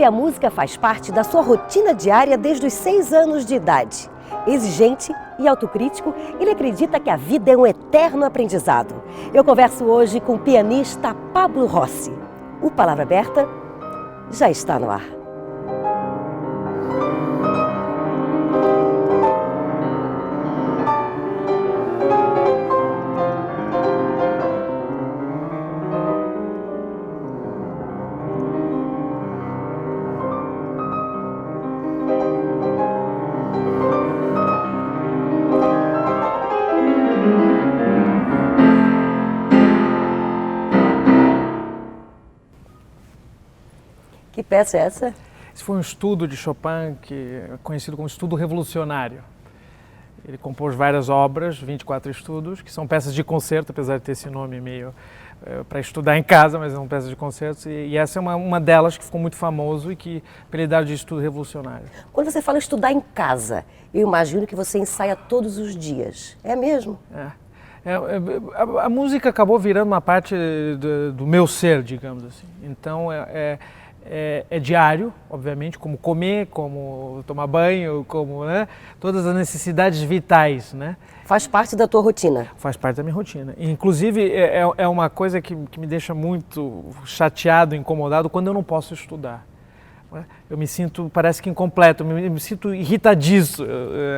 ele, a música faz parte da sua rotina diária desde os 6 anos de idade. Exigente e autocrítico, ele acredita que a vida é um eterno aprendizado. Eu converso hoje com o pianista Pablo Rossi. O Palavra Aberta já está no ar. Que peça é essa? Esse foi um estudo de Chopin que é conhecido como estudo revolucionário. Ele compôs várias obras, 24 estudos, que são peças de concerto, apesar de ter esse nome meio para estudar em casa, mas são peças de concertos. E essa é uma delas que ficou muito famoso e que apelidaram de estudo revolucionário. Quando você fala estudar em casa, eu imagino que você ensaia todos os dias. É mesmo? A música acabou virando uma parte do meu ser, digamos assim. Então é diário, obviamente, como comer, como tomar banho, como, né, todas as necessidades vitais, né? Faz parte da tua rotina? Faz parte da minha rotina. Inclusive, é uma coisa que me deixa muito chateado, incomodado, quando eu não posso estudar. Eu me sinto, parece que incompleto, me sinto irritadiço.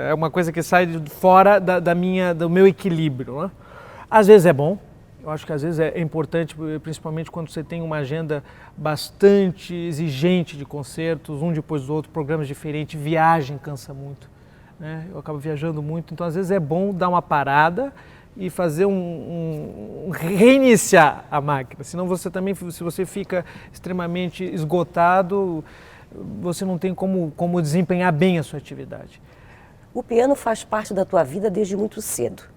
É uma coisa que sai de fora do meu equilíbrio, né? Às vezes é bom. Eu acho que às vezes é importante, principalmente quando você tem uma agenda bastante exigente de concertos, um depois do outro, programas diferentes, viagem cansa muito, né? Eu acabo viajando muito, então às vezes é bom dar uma parada e fazer reiniciar a máquina, senão você também, se você fica extremamente esgotado, você não tem como desempenhar bem a sua atividade. O piano faz parte da tua vida desde muito cedo.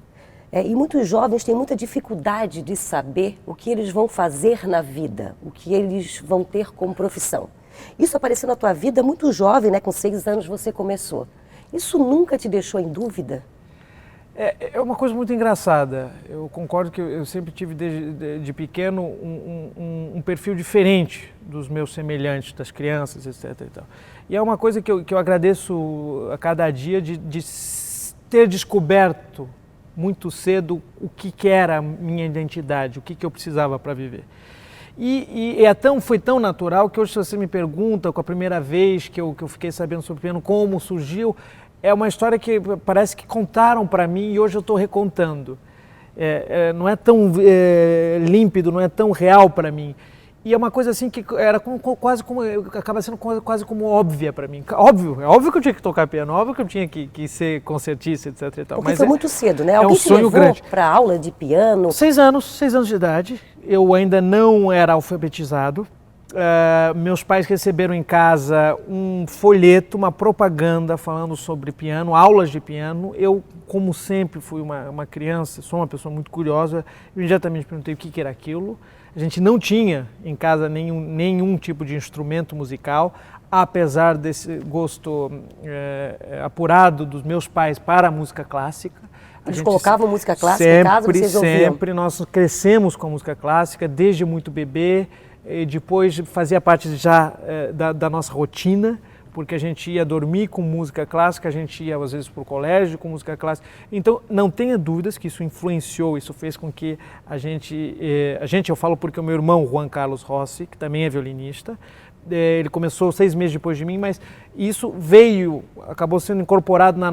E muitos jovens têm muita dificuldade de saber o que eles vão fazer na vida, o que eles vão ter como profissão. Isso apareceu na tua vida muito jovem, né? Com 6 anos você começou. Isso nunca te deixou em dúvida? É uma coisa muito engraçada. Eu concordo que eu sempre tive de pequeno um perfil diferente dos meus semelhantes, das crianças, etc. E tal. E é uma coisa que eu agradeço a cada dia de ter descoberto muito cedo o que era a minha identidade, o que eu precisava para viver. E foi tão natural que hoje, se você me pergunta, com a primeira vez que eu fiquei sabendo sobre o piano, como surgiu, é uma história que parece que contaram para mim e hoje eu estou recontando. Não é tão límpido, não é tão real para mim. E é uma coisa assim que era acaba sendo quase como óbvia para mim. É óbvio que eu tinha que tocar piano, óbvio que eu tinha que ser concertista, etc. E tal. Porque foi muito cedo, né? Alguém te levou para aula de piano? 6 anos de idade, eu ainda não era alfabetizado. Meus pais receberam em casa um folheto, uma propaganda falando sobre piano, aulas de piano. Eu, como sempre, fui uma criança, sou uma pessoa muito curiosa, imediatamente perguntei o que era aquilo. A gente não tinha em casa nenhum tipo de instrumento musical, apesar desse gosto apurado dos meus pais para a música clássica. Eles colocavam música clássica em casa, vocês ouviam? Sempre, nós crescemos com a música clássica, desde muito bebê, e depois fazia parte já da nossa rotina, porque a gente ia dormir com música clássica, a gente ia às vezes para o colégio com música clássica. Então, não tenha dúvidas que isso influenciou, isso fez com que eu falo porque o meu irmão, Juan Carlos Rossi, que também é violinista, ele começou 6 meses depois de mim, mas isso acabou sendo incorporado no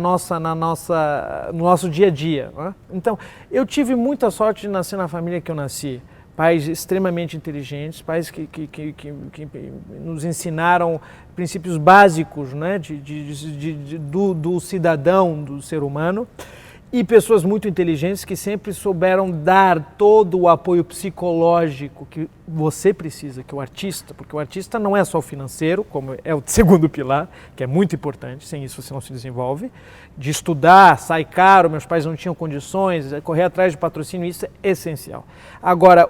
nosso dia a dia, né? Então, eu tive muita sorte de nascer na família que eu nasci. Pais extremamente inteligentes, pais que nos ensinaram princípios básicos, né, do cidadão, do ser humano, e pessoas muito inteligentes que sempre souberam dar todo o apoio psicológico que você precisa, que o artista, porque o artista não é só o financeiro, como é o segundo pilar, que é muito importante, sem isso você não se desenvolve, de estudar, sai caro, meus pais não tinham condições, correr atrás de patrocínio, isso é essencial. Agora,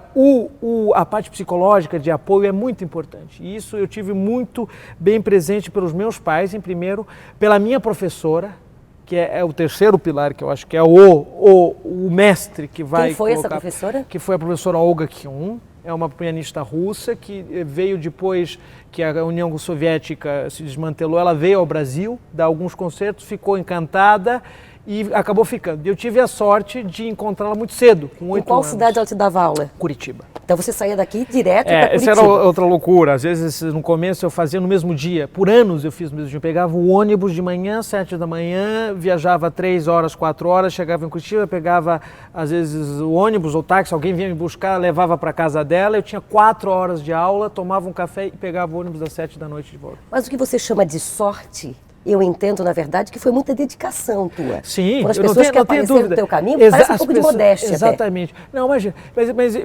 a parte psicológica de apoio é muito importante, e isso eu tive muito bem presente pelos meus pais, em primeiro, pela minha professora, que é o terceiro pilar, que eu acho que é o mestre que vai Quem foi colocar, essa professora? Que foi a professora Olga Kyun, é uma pianista russa que veio depois que a União Soviética se desmantelou, ela veio ao Brasil, dá alguns concertos, ficou encantada e acabou ficando. Eu tive a sorte de encontrá-la muito cedo, com 8 anos. Em qual cidade ela te dava aula? Curitiba. Então você saía daqui direto para Curitiba? Essa era outra loucura. Às vezes, no começo, eu fazia no mesmo dia. Por anos eu fiz no mesmo dia. Eu pegava o ônibus de manhã, 7 da manhã, viajava 3 horas, 4 horas, chegava em Curitiba, pegava, às vezes, o ônibus ou táxi, alguém vinha me buscar, levava para casa dela. Eu tinha 4 horas de aula, tomava um café e pegava o ônibus às 7 da noite de volta. Mas o que você chama de sorte, eu entendo, na verdade, que foi muita dedicação tua. Sim, quando as pessoas que apareceram no teu caminho, parece um pouco de modéstia. Exatamente. Até. Não,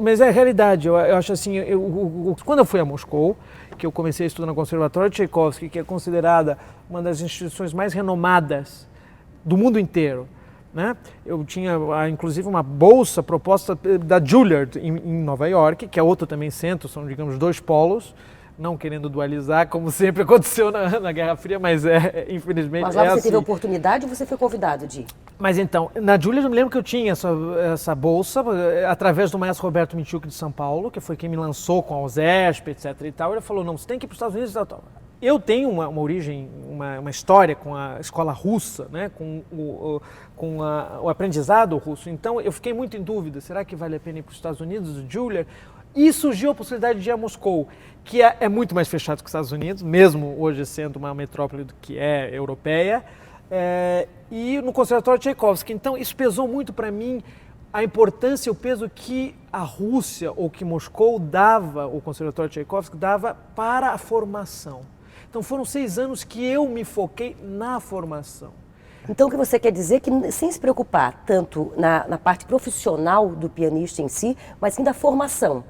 mas é a realidade. Eu acho assim, quando eu fui a Moscou, que eu comecei a estudar no Conservatório de Tchaikovsky, que é considerada uma das instituições mais renomadas do mundo inteiro, né? Eu tinha, inclusive, uma bolsa proposta da Juilliard em Nova York, que é outro também centro, são, digamos, 2 polos, não querendo dualizar, como sempre aconteceu na Guerra Fria, mas infelizmente Mas lá você assim. teve a oportunidade ou você foi convidado de ir? Mas então, na Juilliard eu me lembro que eu tinha essa bolsa através do maestro Roberto Michuk de São Paulo, que foi quem me lançou com a USESP, etc e tal. Ele falou, não, você tem que ir para os Estados Unidos e tal. Eu tenho uma origem, uma história com a escola russa, né, com o aprendizado russo. Então eu fiquei muito em dúvida, será que vale a pena ir para os Estados Unidos, Juilliard? E surgiu a possibilidade de ir a Moscou, que é muito mais fechado que os Estados Unidos, mesmo hoje sendo uma metrópole que é europeia, e no Conservatório Tchaikovsky. Então isso pesou muito para mim, a importância e o peso que a Rússia ou que Moscou dava, o Conservatório Tchaikovsky dava para a formação. Então foram 6 anos que eu me foquei na formação. Então o que você quer dizer é que sem se preocupar tanto na parte profissional do pianista em si, mas sim da formação.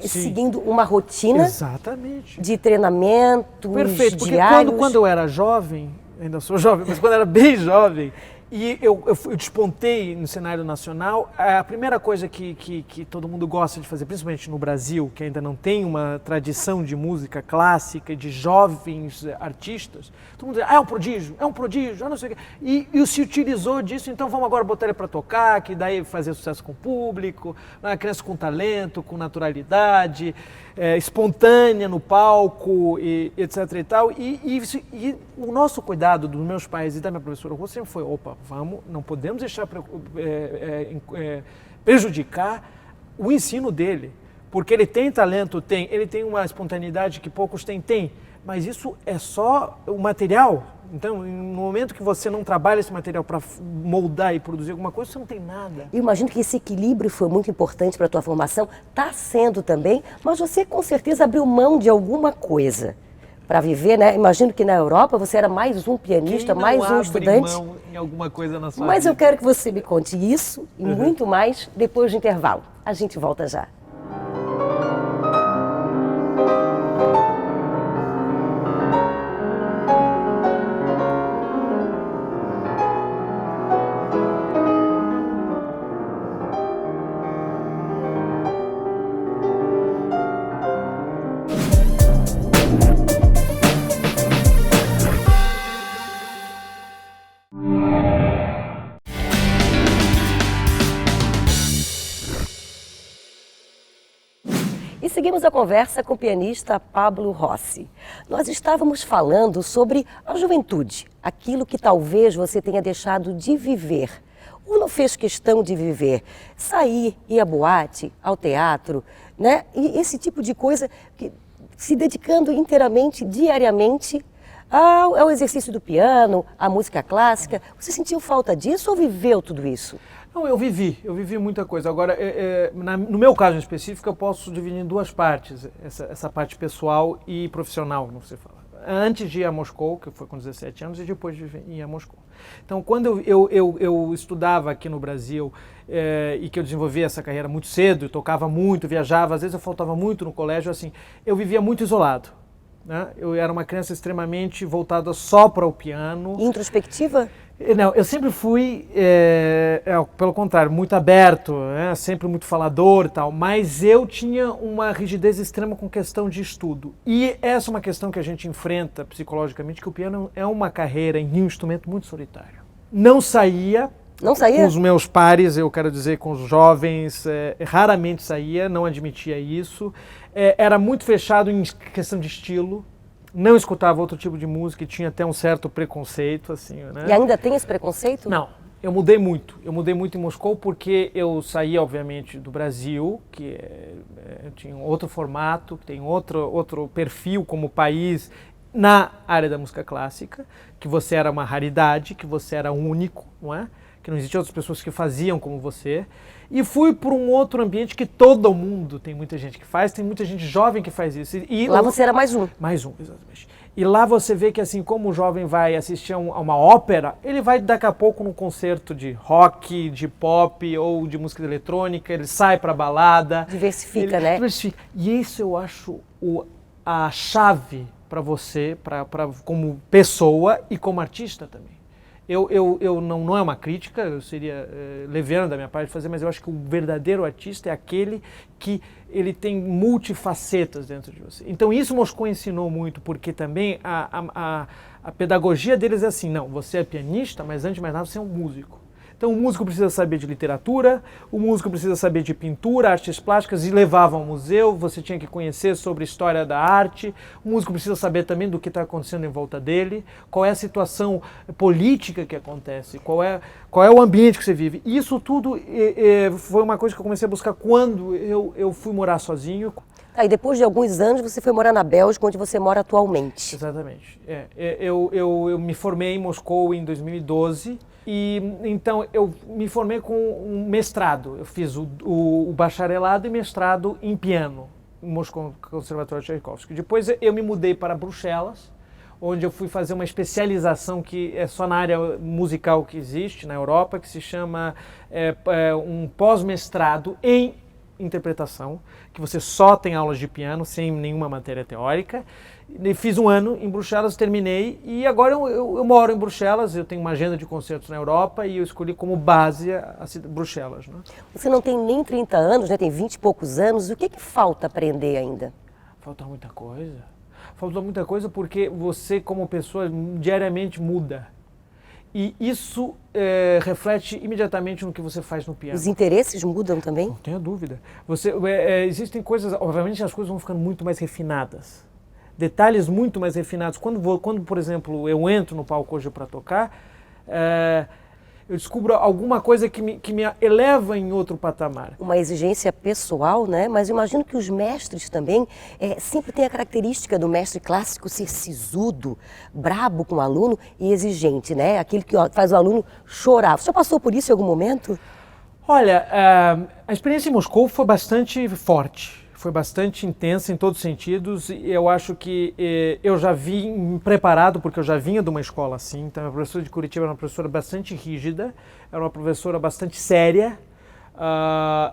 Seguindo uma rotina. Exatamente. De treinamentos. Perfeito, porque diários. quando eu era jovem, ainda sou jovem, mas quando eu era bem jovem, e eu despontei no cenário nacional, a primeira coisa que todo mundo gosta de fazer, principalmente no Brasil, que ainda não tem uma tradição de música clássica, de jovens artistas, todo mundo diz, é um prodígio, não sei o quê. E se utilizou disso, então vamos agora botar ele para tocar, que daí fazer sucesso com o público, uma criança com talento, com naturalidade, espontânea no palco, etc e tal. E o nosso cuidado dos meus pais e da minha professora Rússia sempre foi, não podemos deixar prejudicar o ensino dele, porque ele tem talento, ele tem uma espontaneidade que poucos têm, mas isso é só o material. Então, no momento que você não trabalha esse material para moldar e produzir alguma coisa, você não tem nada. Eu imagino que esse equilíbrio foi muito importante para a tua formação, está sendo também, mas você com certeza abriu mão de alguma coisa para viver, né? Imagino que na Europa você era mais um pianista, mais um estudante. Mão em alguma coisa na sua Mas vida. eu quero que você me conte isso e muito mais depois do intervalo. A gente volta já. E seguimos a conversa com o pianista Pablo Rossi. Nós estávamos falando sobre a juventude, aquilo que talvez você tenha deixado de viver, ou não fez questão de viver. Sair, ir à boate, ao teatro, né? E esse tipo de coisa, se dedicando inteiramente, diariamente, ao exercício do piano, à música clássica. Você sentiu falta disso ou viveu tudo isso? Não, eu vivi muita coisa. Agora, no meu caso em específico, eu posso dividir em 2 partes, essa parte pessoal e profissional, como você fala. Antes de ir a Moscou, que foi com 17 anos, e depois de ir a Moscou. Então, quando eu estudava aqui no Brasil e que eu desenvolvi essa carreira muito cedo, eu tocava muito, viajava, às vezes eu faltava muito no colégio, assim, eu vivia muito isolado. Né? Eu era uma criança extremamente voltada só para o piano. Introspectiva? Não, eu sempre fui, pelo contrário, muito aberto, né? Sempre muito falador e tal, mas eu tinha uma rigidez extrema com questão de estudo. E essa é uma questão que a gente enfrenta psicologicamente, que o piano é uma carreira em um instrumento muito solitário. Não saía, Não saía? Com os meus pares, eu quero dizer, com os jovens, raramente saía, não admitia isso. Era muito fechado em questão de estilo, não escutava outro tipo de música e tinha até um certo preconceito, assim, né? E ainda tem esse preconceito? Não, eu mudei muito. Eu mudei muito em Moscou porque eu saí, obviamente, do Brasil, que tinha um outro formato, que tem outro perfil como país na área da música clássica, que você era uma raridade, que você era único, não é? Que não existiam outras pessoas que faziam como você, e fui para um outro ambiente que todo mundo, tem muita gente que faz, tem muita gente jovem que faz isso. E lá você era mais um. Mais um, exatamente. E lá você vê que assim como o jovem vai assistir a uma ópera, ele vai daqui a pouco num concerto de rock, de pop ou de música eletrônica, ele sai para balada. Diversifica, né? Diversifica. E isso eu acho a chave para você, como pessoa e como artista também. Não é uma crítica, eu seria leviano da minha parte de fazer, mas eu acho que o verdadeiro artista é aquele que ele tem multifacetas dentro de você. Então isso Moscou ensinou muito, porque também a pedagogia deles é assim, não, você é pianista, mas antes de mais nada você é um músico. Então o músico precisa saber de literatura, o músico precisa saber de pintura, artes plásticas, e levava ao museu, você tinha que conhecer sobre a história da arte, o músico precisa saber também do que está acontecendo em volta dele, qual é a situação política que acontece, qual é o ambiente que você vive. Isso tudo foi uma coisa que eu comecei a buscar quando eu fui morar sozinho. Aí depois de alguns anos você foi morar na Bélgica, onde você mora atualmente. Exatamente. Eu me formei em Moscou em 2012. E então eu me formei com um mestrado. Eu fiz o bacharelado e mestrado em piano, em Moscou, Conservatório Tchaikovsky. Depois eu me mudei para Bruxelas, onde eu fui fazer uma especialização que é só na área musical que existe na Europa, que se chama um pós-mestrado em interpretação, que você só tem aulas de piano, sem nenhuma matéria teórica. Fiz um ano em Bruxelas, terminei, e agora eu moro em Bruxelas, eu tenho uma agenda de concertos na Europa e eu escolhi como base Bruxelas. Né? Você não tem nem 30 anos, né? Tem 20 e poucos anos, o que falta aprender ainda? Falta muita coisa. Falta muita coisa porque você, como pessoa, diariamente muda. E isso reflete imediatamente no que você faz no piano. Os interesses mudam também? Não tenha dúvida. Existem coisas, obviamente as coisas vão ficando muito mais refinadas. Detalhes muito mais refinados. Quando, por exemplo, eu entro no palco hoje para tocar, eu descubro alguma coisa que me eleva em outro patamar. Uma exigência pessoal, né? Mas eu imagino que os mestres também sempre têm a característica do mestre clássico ser sisudo, brabo com o aluno e exigente, né? Aquele que faz o aluno chorar. Você já passou por isso em algum momento? Olha, a experiência em Moscou foi bastante forte. Foi bastante intensa em todos os sentidos, e eu acho que eu já vim preparado, porque eu já vinha de uma escola assim. Então a professora de Curitiba era uma professora bastante rígida, era uma professora bastante séria.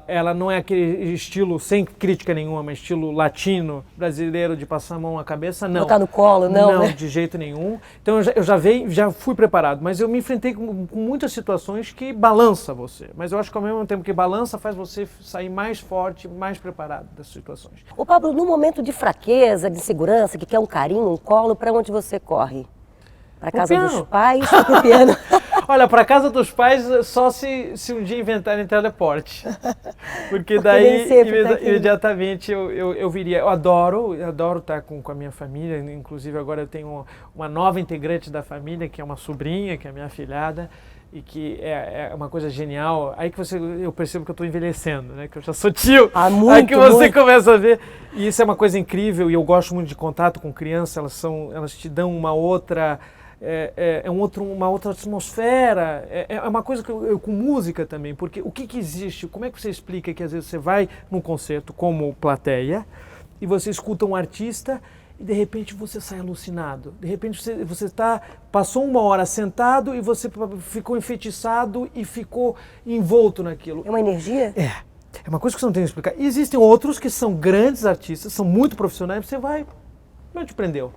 Ela não é aquele estilo, sem crítica nenhuma, mas estilo latino, brasileiro, de passar a mão na cabeça, não. Botar no colo, não, Não, né? de jeito nenhum. Então eu já fui preparado, mas eu me enfrentei com muitas situações que balança você. Mas eu acho que ao mesmo tempo que balança, faz você sair mais forte, mais preparado das situações. Ô Pablo, no momento de fraqueza, de insegurança, que quer um carinho, um colo, para onde você corre? Para casa dos pais ou pro piano? Olha, para casa dos pais só se um dia inventarem teleporte. Porque daí imediatamente eu viria. Eu adoro estar com a minha família, inclusive agora eu tenho uma nova integrante da família, que é uma sobrinha, que é a minha afilhada, e que é uma coisa genial. Aí que eu percebo que eu estou envelhecendo, né? Que eu já sou tio. Aí que você começa a ver. E isso é uma coisa incrível, e eu gosto muito de contato com crianças, elas te dão uma outra... uma outra atmosfera, é uma coisa que eu com música também, porque o que existe, como é que você explica que às vezes você vai num concerto como plateia e você escuta um artista e de repente você sai alucinado, de repente você passou uma hora sentado e você ficou enfeitiçado e ficou envolto naquilo. É uma energia? É uma coisa que você não tem que explicar. E existem outros que são grandes artistas, são muito profissionais, você vai, não te prendeu.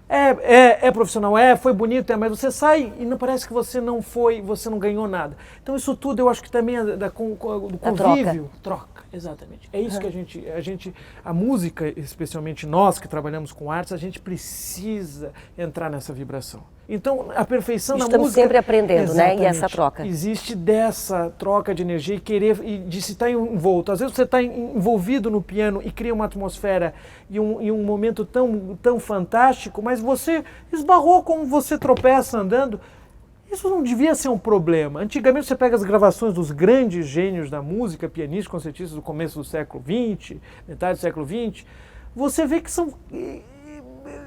É profissional, foi bonito, mas você sai e não parece que você não ganhou nada. Então isso tudo eu acho que também é do convívio. Troca, exatamente. É isso que a música, especialmente nós que trabalhamos com artes, a gente precisa entrar nessa vibração. Então, a perfeição na Estamos música... sempre aprendendo, né? E essa Exatamente. troca. Existe dessa troca de energia e de se estar envolto. Às vezes você está envolvido no piano e cria uma atmosfera e um momento tão fantástico, mas você esbarrou como você tropeça andando. Isso não devia ser um problema. Antigamente você pega as gravações dos grandes gênios da música, pianistas, concertistas do começo do século XX, metade do século XX, você vê que são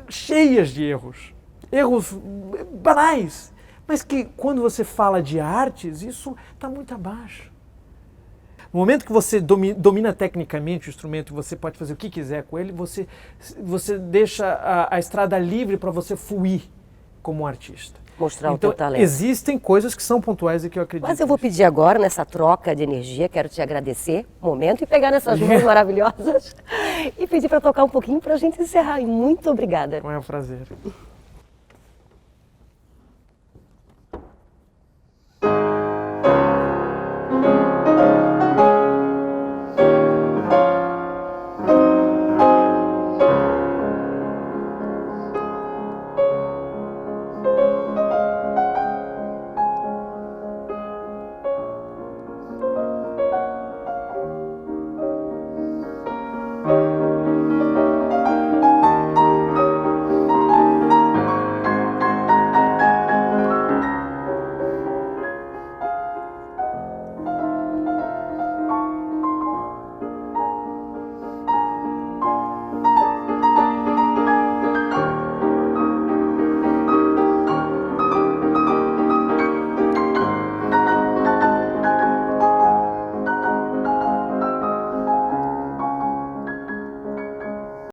cheias de erros. Erros banais, mas que quando você fala de artes, isso está muito abaixo. No momento que você domina tecnicamente o instrumento e você pode fazer o que quiser com ele, você deixa a estrada livre para você fluir como um artista. Mostrar Então, o teu talento. existem coisas que são pontuais e que eu acredito. Mas eu vou pedir agora, nessa troca de energia, quero te agradecer um momento e pegar nessas mãos maravilhosas e pedir para tocar um pouquinho para a gente encerrar. E muito obrigada. É um prazer.